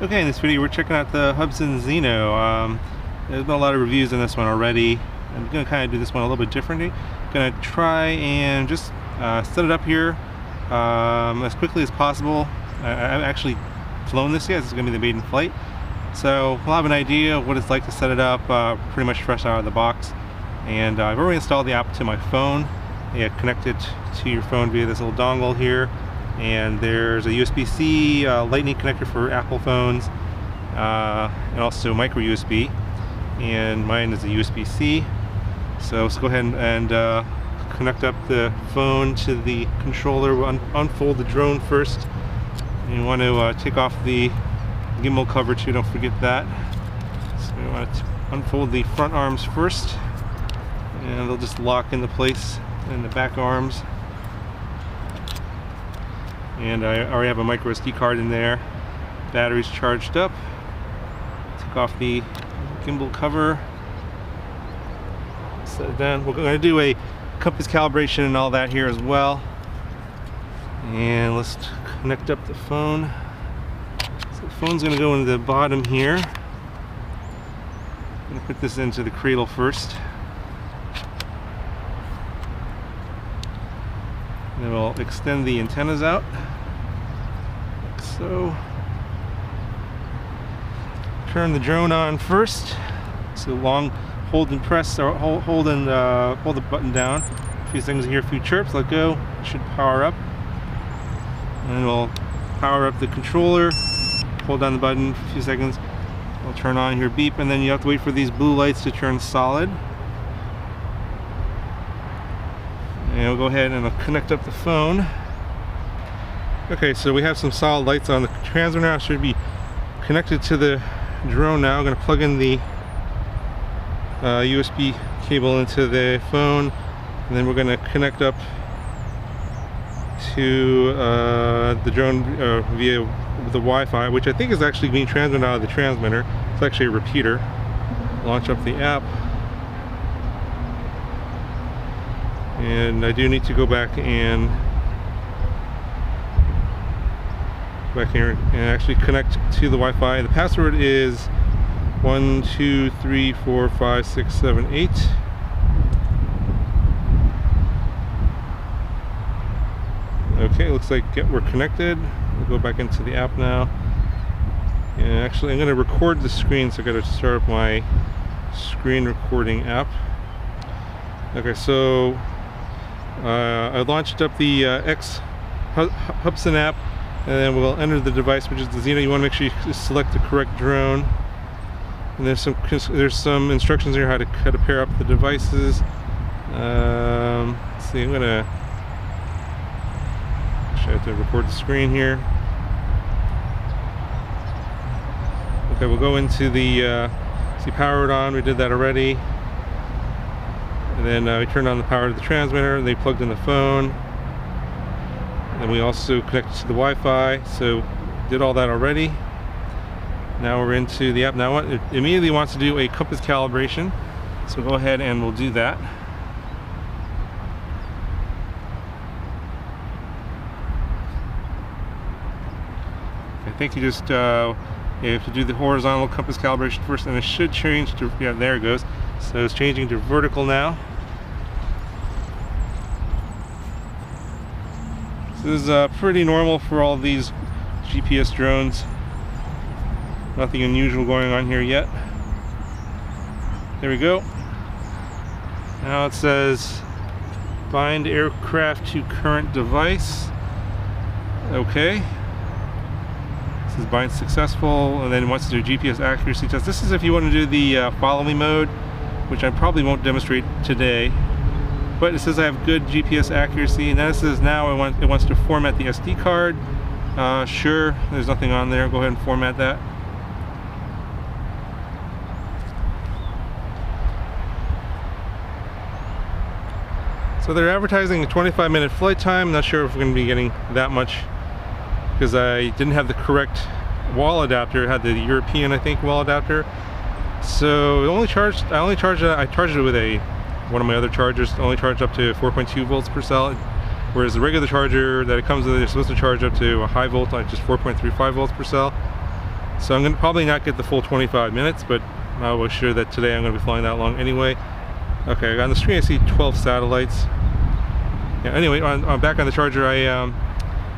Okay, in this video we're checking out the Hubsan Zino. There's been a lot of reviews on this one already. I'm going to kind of do this one a little bit differently. I'm going to try and just set it up here as quickly as possible. I've actually flown this yet. This is going to be the maiden flight. So we'll have an idea of what it's like to set it up pretty much fresh out of the box. And I've already installed the app to my phone. Yeah, connect it to your phone via this little dongle here. And there's a USB-C Lightning connector for Apple phones, and also micro USB. And mine is a USB-C. So let's go ahead and connect up the phone to the controller. We'll unfold the drone first. And you want to take off the gimbal cover too, don't forget that. So we want to unfold the front arms first, and they'll just lock into place in the back arms. And I already have a micro SD card in there. Battery's charged up. Take off the gimbal cover. Set it down. We're going to do a compass calibration and all that here as well. And let's connect up the phone. So the phone's going to go into the bottom here. I'm going to put this into the cradle first. And then we'll extend the antennas out, like so. Turn the drone on first. So long hold and press, or hold the button down. A few things here, a few chirps, let go. It should power up. And we'll power up the controller. Hold down the button for a few seconds. We'll turn on here, beep, and then you have to wait for these blue lights to turn solid. And we'll go ahead and I'll connect up the phone. Okay, so we have some solid lights on. The transmitter now should be connected to the drone now. I'm going to plug in the USB cable into the phone, and then we're going to connect up to the drone via the Wi-Fi, which I think is actually being transmitted out of the transmitter. It's actually a repeater. Launch up the app. And I do need to go back and here and actually connect to the Wi-Fi. The password is 12345678. Okay, looks like we're connected. We'll go back into the app now. And actually, I'm going to record the screen, so I got to start up my screen recording app. Okay, so I launched up the Hubsan app, and then we'll enter the device, which is the Zino. You want to make sure you select the correct drone. And there's some instructions here how to pair up the devices. Let's see, I'm gonna actually have to record the screen here. Okay, we'll go into the see, power it on. We did that already. And then we turned on the power to the transmitter. They plugged in the phone. And we also connected to the Wi-Fi. So did all that already. Now we're into the app. Now it immediately wants to do a compass calibration. So go ahead and we'll do that. I think you just you have to do the horizontal compass calibration first, and it should change to, yeah, there it goes. So it's changing to vertical now. This is pretty normal for all these GPS drones. Nothing unusual going on here yet. There we go. Now it says bind aircraft to current device. Okay. This is bind successful, and then it wants to do GPS accuracy test. This is if you want to do the follow me mode, which I probably won't demonstrate today. But it says I have good GPS accuracy, and then it says now it wants to format the SD card. Sure, there's nothing on there. Go ahead and format that. So they're advertising a 25-minute flight time. Not sure if we're going to be getting that much because I didn't have the correct wall adapter. It had the European, I think, wall adapter. So I charged it with one of my other chargers. Only charged up to 4.2 volts per cell. whereas the regular charger that it comes with, it's supposed to charge up to a high volt, like just 4.35 volts per cell. So I'm going to probably not get the full 25 minutes, but I was sure that today I'm going to be flying that long anyway. Okay, on the screen I see 12 satellites. Yeah, anyway, on back on the charger, I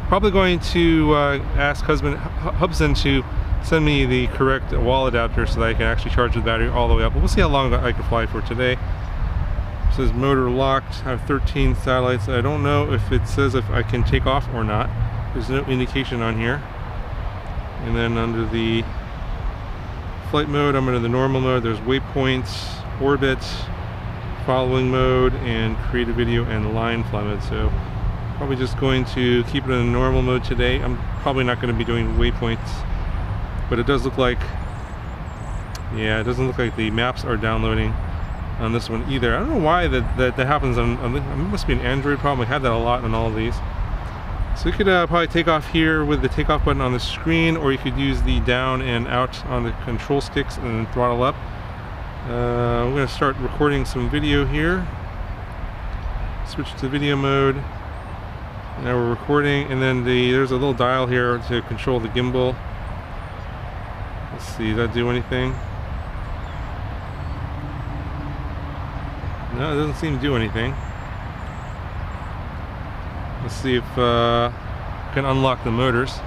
probably going to ask Hubsan to send me the correct wall adapter so that I can actually charge the battery all the way up. But we'll see how long I can fly for today. It says motor locked. I have 13 satellites. I don't know if it says if I can take off or not. There's no indication on here. And then under the flight mode, I'm under the normal mode. There's waypoints, orbit, following mode, and create a video and line fly mode. So probably just going to keep it in normal mode today. I'm probably not going to be doing waypoints, but it does look like, yeah, it doesn't look like the maps are downloading on this one either. I don't know why that happens on it must be an Android problem. I have that a lot on all of these. So you could probably take off here with the takeoff button on the screen, or you could use the down and out on the control sticks and then throttle up. I'm going to start recording some video here. Switch to video mode. Now we're recording, and then there's a little dial here to control the gimbal. Let's see, does that do anything? No, it doesn't seem to do anything. Let's see if I can unlock the motors.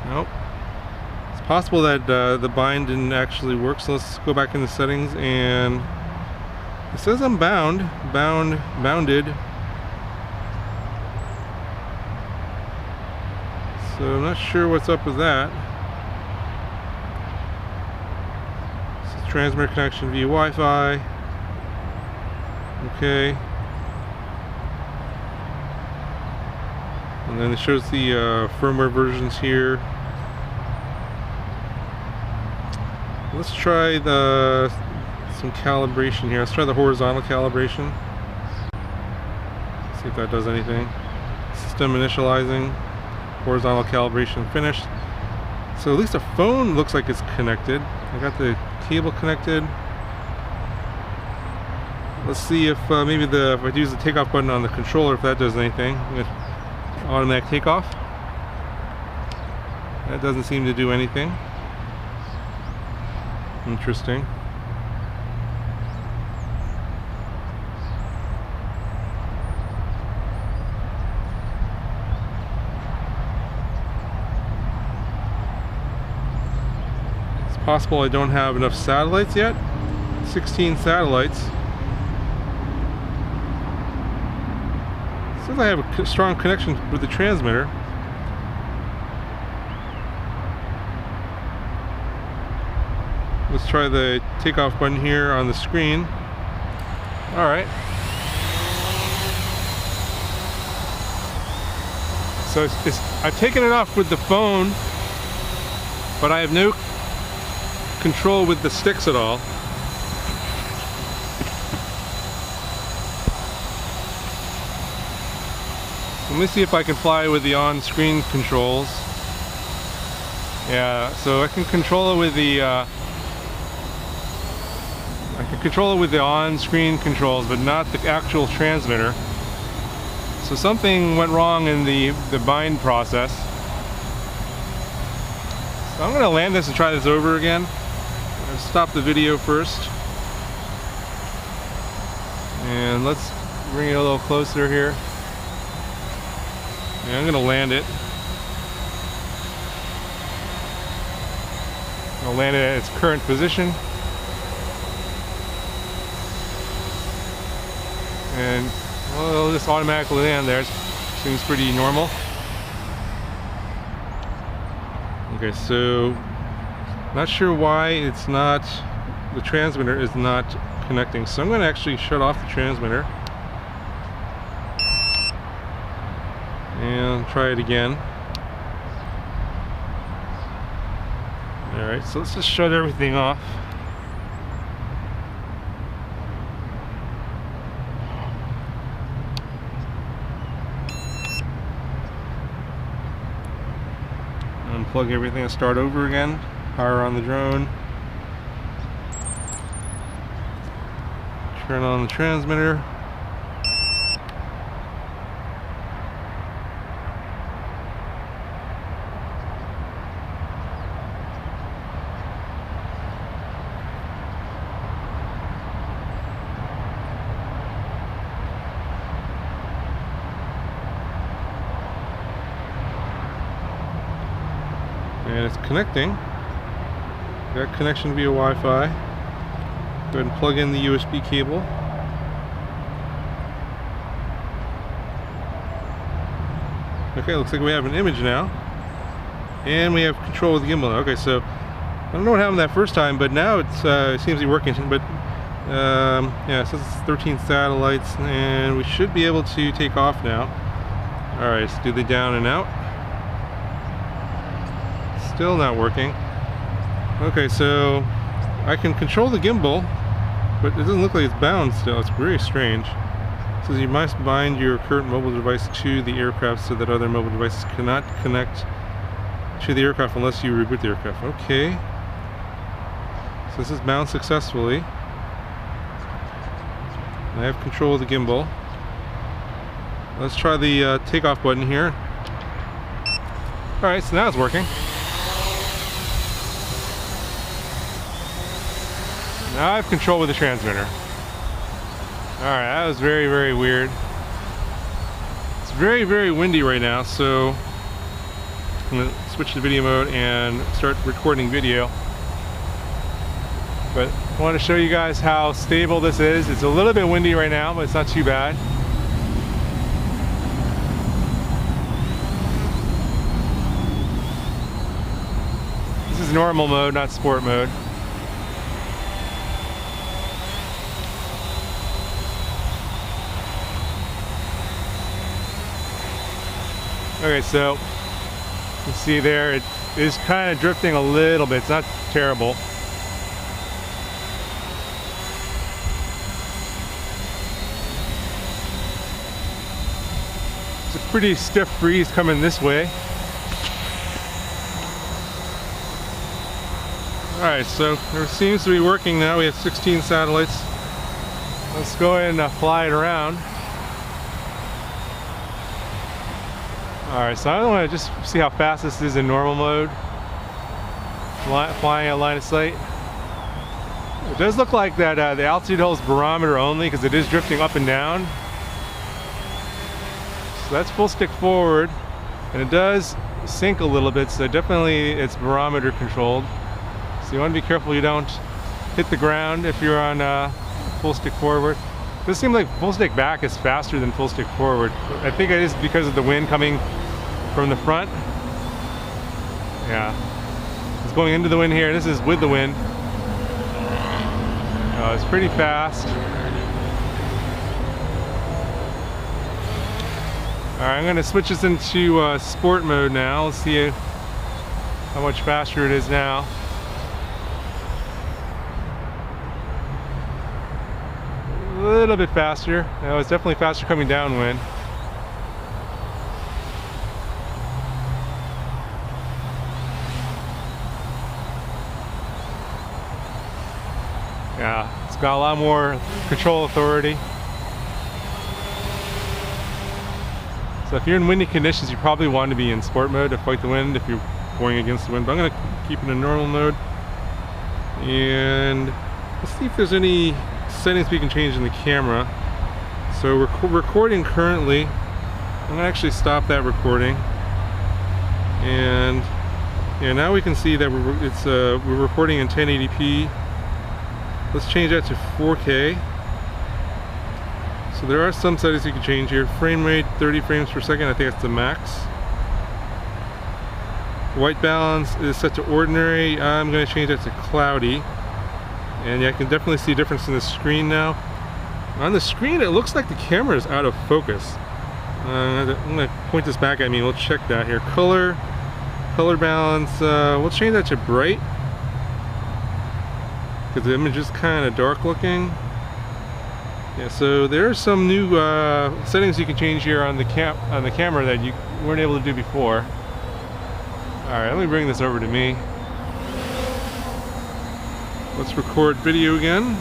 Nope. It's possible that the bind didn't actually work, so let's go back in the settings, and it says I'm bounded. So I'm not sure what's up with that. This is transmitter connection via Wi-Fi. Okay. And then it shows the firmware versions here. Let's try some calibration here. Let's try the horizontal calibration. See if that does anything. System initializing. Horizontal calibration finished. So at least the phone looks like it's connected. I got the cable connected. Let's see if maybe if I use the takeoff button on the controller, if that does anything. Automatic takeoff. That doesn't seem to do anything. Interesting. It's possible I don't have enough satellites yet. 16 satellites. Says I have a strong connection with the transmitter. Let's try the takeoff button here on the screen. Alright. So I've taken it off with the phone, but I have no control with the sticks at all. Let me see if I can fly with the on-screen controls. Yeah, so I can control it with the on-screen controls, but not the actual transmitter. So something went wrong in the bind process. So I'm going to land this and try this over again. I'm going to stop the video first. And let's bring it a little closer here. And I'm going to land it. I'll land it at its current position. And well, it'll just automatically land there. Seems pretty normal. Okay, so not sure why the transmitter is not connecting. So I'm going to actually shut off the transmitter and try it again. Alright, so let's just shut everything off. Unplug everything and start over again. Power on the drone. Turn on the transmitter. And it's connecting. Got connection via Wi-Fi. Go ahead and plug in the USB cable. Okay, looks like we have an image now. And we have control of the gimbal. Okay, so I don't know what happened that first time, but now it seems to be working. But yeah, it says it's 13 satellites, and we should be able to take off now. Alright, let's do the down and out. Still not working. Okay, so I can control the gimbal, but it doesn't look like it's bound still. It's very strange. It says you must bind your current mobile device to the aircraft so that other mobile devices cannot connect to the aircraft unless you reboot the aircraft. Okay. So this is bound successfully. I have control of the gimbal. Let's try the takeoff button here. Alright, so now it's working. Now I have control with the transmitter. Alright, that was very, very weird. It's very, very windy right now, so I'm going to switch to video mode and start recording video. But I want to show you guys how stable this is. It's a little bit windy right now, but it's not too bad. This is normal mode, not sport mode. Okay, so you can see there it is kind of drifting a little bit. It's not terrible. It's a pretty stiff breeze coming this way. Alright, so it seems to be working now. We have 16 satellites. Let's go ahead and fly it around. Alright, so I want to just see how fast this is in normal mode. Flying at line of sight. It does look like that the altitude holds barometer only because it is drifting up and down. So that's full stick forward. And it does sink a little bit, so definitely it's barometer controlled. So you want to be careful you don't hit the ground if you're on full stick forward. It does seem like full stick back is faster than full stick forward. I think it is because of the wind coming from the front. Yeah, it's going into the wind here. This is with the wind. It's pretty fast. Alright, I'm going to switch this into sport mode now. Let's see how much faster it is now. A little bit faster. No, it's definitely faster coming downwind. Yeah, it's got a lot more control authority. So if you're in windy conditions, you probably want to be in sport mode to fight the wind if you're going against the wind. But I'm going to keep it in normal mode. And let's see if there's any settings we can change in the camera. So we're recording currently. I'm going to actually stop that recording. And yeah, now we can see that we're recording in 1080p. Let's change that to 4K. So there are some settings you can change here. Frame rate 30 frames per second. I think that's the max. White balance is set to ordinary. I'm going to change that to cloudy. And yeah, I can definitely see a difference in the screen now. On the screen, it looks like the camera is out of focus. I'm going to point this back at me. We'll check that here. Color balance. We'll change that to bright, because the image is kind of dark looking. Yeah, so there are some new settings you can change here on the camera that you weren't able to do before. Alright, let me bring this over to me. Let's record video again.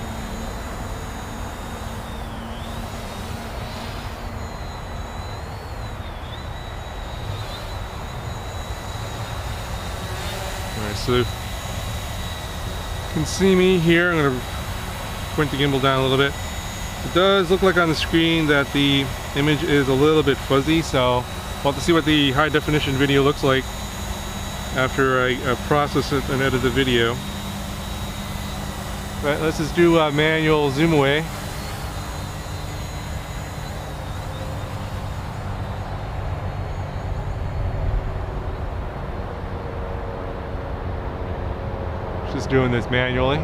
Alright, so you can see me here. I'm going to point the gimbal down a little bit. It does look like on the screen that the image is a little bit fuzzy, so we'll have to see what the high definition video looks like. after I process it and edit the video. But let's just do manual zoom away. Just doing this manually.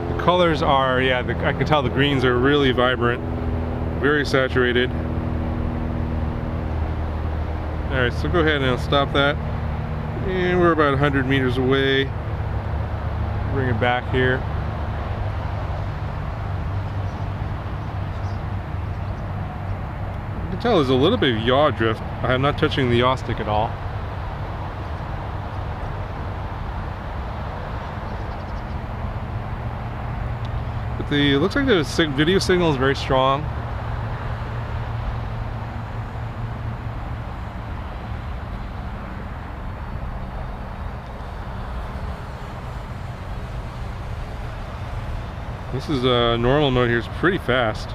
The colors are, yeah, I can tell the greens are really vibrant, very saturated. Alright, so go ahead and I'll stop that. And we're about 100 meters away. Bring it back here. You can tell there's a little bit of yaw drift. I'm not touching the yaw stick at all. But it looks like the video signal is very strong. This is normal mode here. It's pretty fast.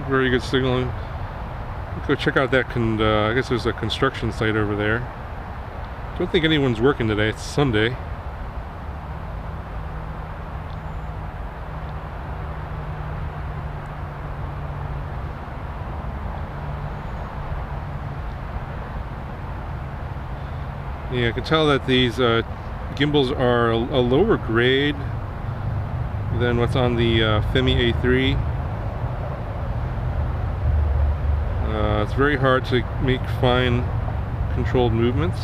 Very good signaling. Go check out that. I guess there's a construction site over there. Don't think anyone's working today. It's Sunday. Yeah, I can tell that these gimbals are a lower grade than what's on the FEMI A3. It's very hard to make fine controlled movements.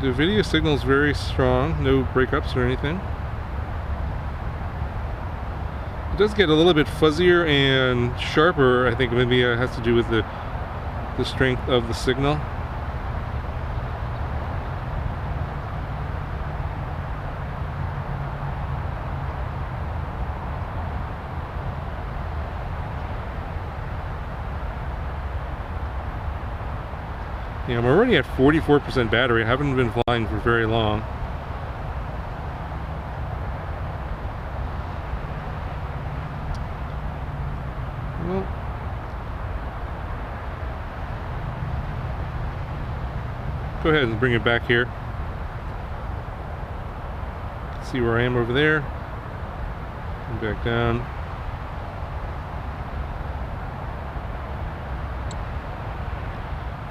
The video signal is very strong, no breakups or anything. It does get a little bit fuzzier and sharper. I think maybe it has to do with the strength of the signal. Yeah, I'm already at 44% battery. I haven't been flying for very long. Well, go ahead and bring it back here. See where I am over there. And back down.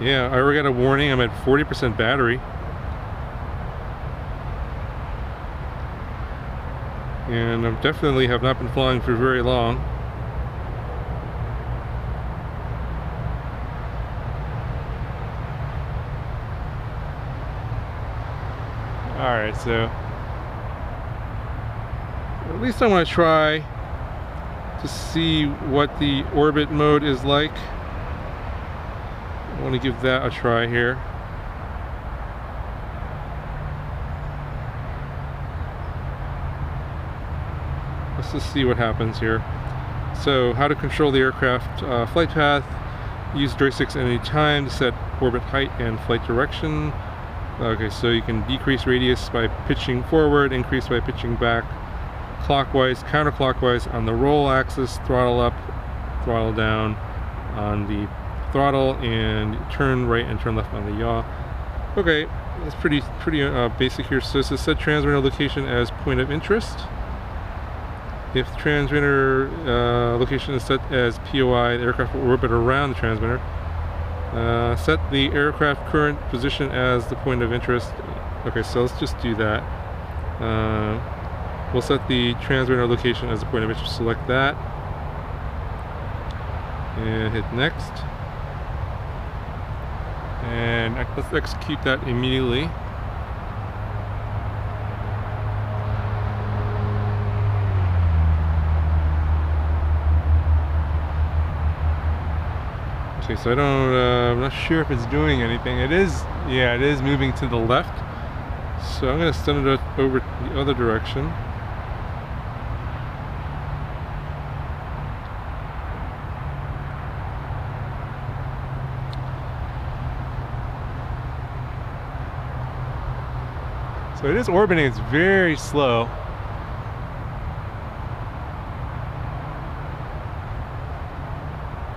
Yeah, I already got a warning. I'm at 40% battery. And I definitely have not been flying for very long. Alright, so at least I want to try to see what the orbit mode is like. I want to give that a try here. Let's just see what happens here. So, how to control the aircraft flight path. Use joysticks at any time to set orbit height and flight direction. Okay, so you can decrease radius by pitching forward, increase by pitching back, clockwise, counterclockwise on the roll axis, throttle up, throttle down on the throttle, and turn right and turn left on the yaw. Okay, that's pretty basic here. So it says set transmitter location as point of interest. If the transmitter location is set as POI, the aircraft will orbit around the transmitter. Set the aircraft current position as the point of interest. Okay, so let's just do that. We'll set the transmitter location as the point of interest. Select that. And hit next. And let's execute that immediately. Okay, so I'm not sure if it's doing anything. It is, yeah, it is moving to the left. So I'm going to send it over the other direction. So it is orbiting, it's very slow.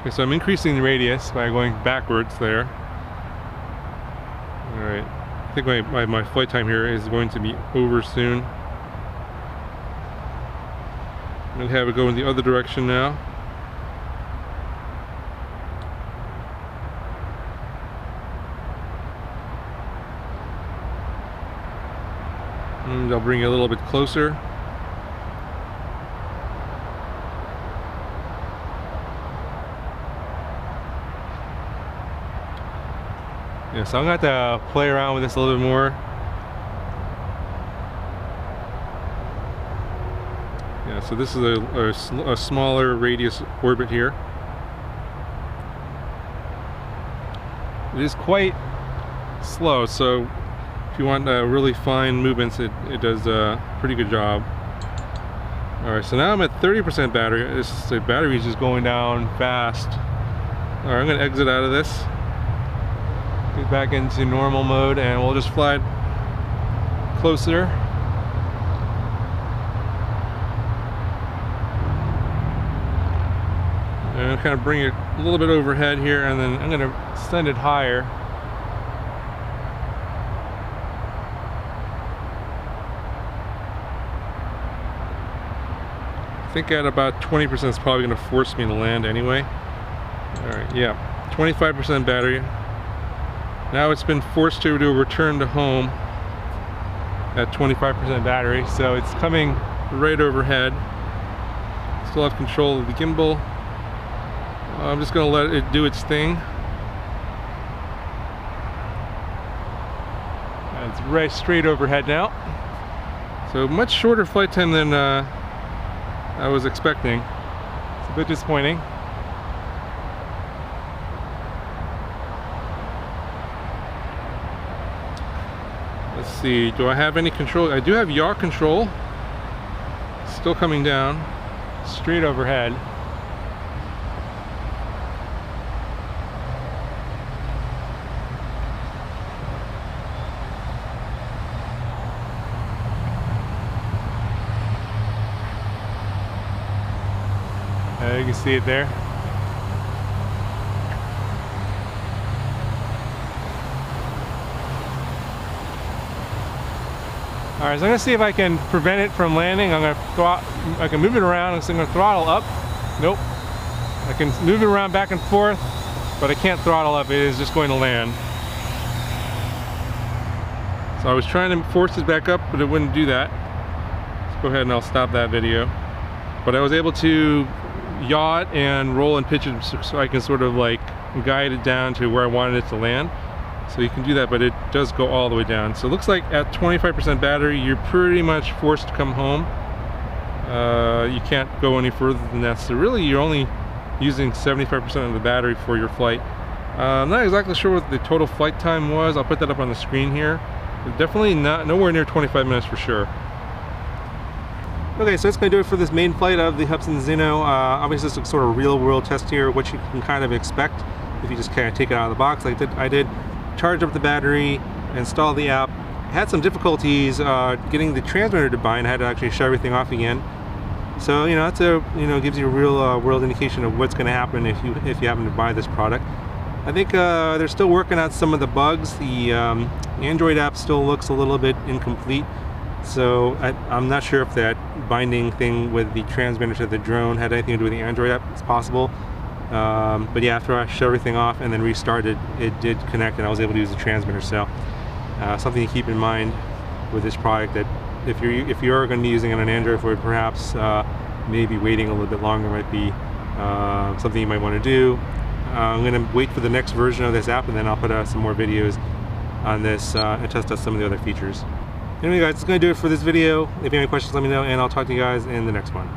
Okay, so I'm increasing the radius by going backwards there. Alright, I think my flight time here is going to be over soon. I'm going to have it go in the other direction now. And I'll bring it a little bit closer. Yeah, so I'm going to have to play around with this a little bit more. Yeah, so this is a smaller radius orbit here. It is quite slow, so if you want really fine movements, it does a pretty good job. Alright, so now I'm at 30% battery. The battery is just going down fast. Alright, I'm going to exit out of this. Get back into normal mode and we'll just fly closer. And kind of bring it a little bit overhead here, and then I'm going to send it higher. I think at about 20% is probably going to force me to land anyway. Alright, yeah, 25% battery. Now it's been forced to return to home at 25% battery, so it's coming right overhead. Still have control of the gimbal. I'm just going to let it do its thing. And it's right straight overhead now. So much shorter flight time than I was expecting. It's a bit disappointing. Let's see, do I have any control? I do have yaw control. Still coming down, straight overhead. You can see it there. Alright, so I'm going to see if I can prevent it from landing. I can move it around, so I'm going to throttle up. Nope. I can move it around back and forth, but I can't throttle up. It is just going to land. So I was trying to force it back up, but it wouldn't do that. Let's go ahead and I'll stop that video. But I was able to yaw it and roll and pitch it so I can sort of like guide it down to where I wanted it to land. So you can do that, but it does go all the way down. So it looks like at 25% battery, you're pretty much forced to come home. You can't go any further than that. So really, you're only using 75% of the battery for your flight. I'm not exactly sure what the total flight time was. I'll put that up on the screen here. But definitely nowhere near 25 minutes for sure. Okay, so that's going to do it for this main flight of the Hubsan Zino. Obviously, this is a sort of real-world test here, which you can kind of expect if you just kind of take it out of the box. Like I did charge up the battery, install the app. Had some difficulties getting the transmitter to bind. I had to actually shut everything off again. So that's gives you a real world indication of what's going to happen if you happen to buy this product. I think they're still working out some of the bugs. The Android app still looks a little bit incomplete. So I'm not sure if that binding thing with the transmitter to the drone had anything to do with the Android app. It's possible. But yeah, after I shut everything off and then restarted, it did connect and I was able to use the transmitter. So something to keep in mind with this product, that if you are going to be using it on Android phone, perhaps maybe waiting a little bit longer might be something you might want to do. I'm going to wait for the next version of this app, and then I'll put out some more videos on this and test out some of the other features. Anyway guys, that's going to do it for this video. If you have any questions, let me know, and I'll talk to you guys in the next one.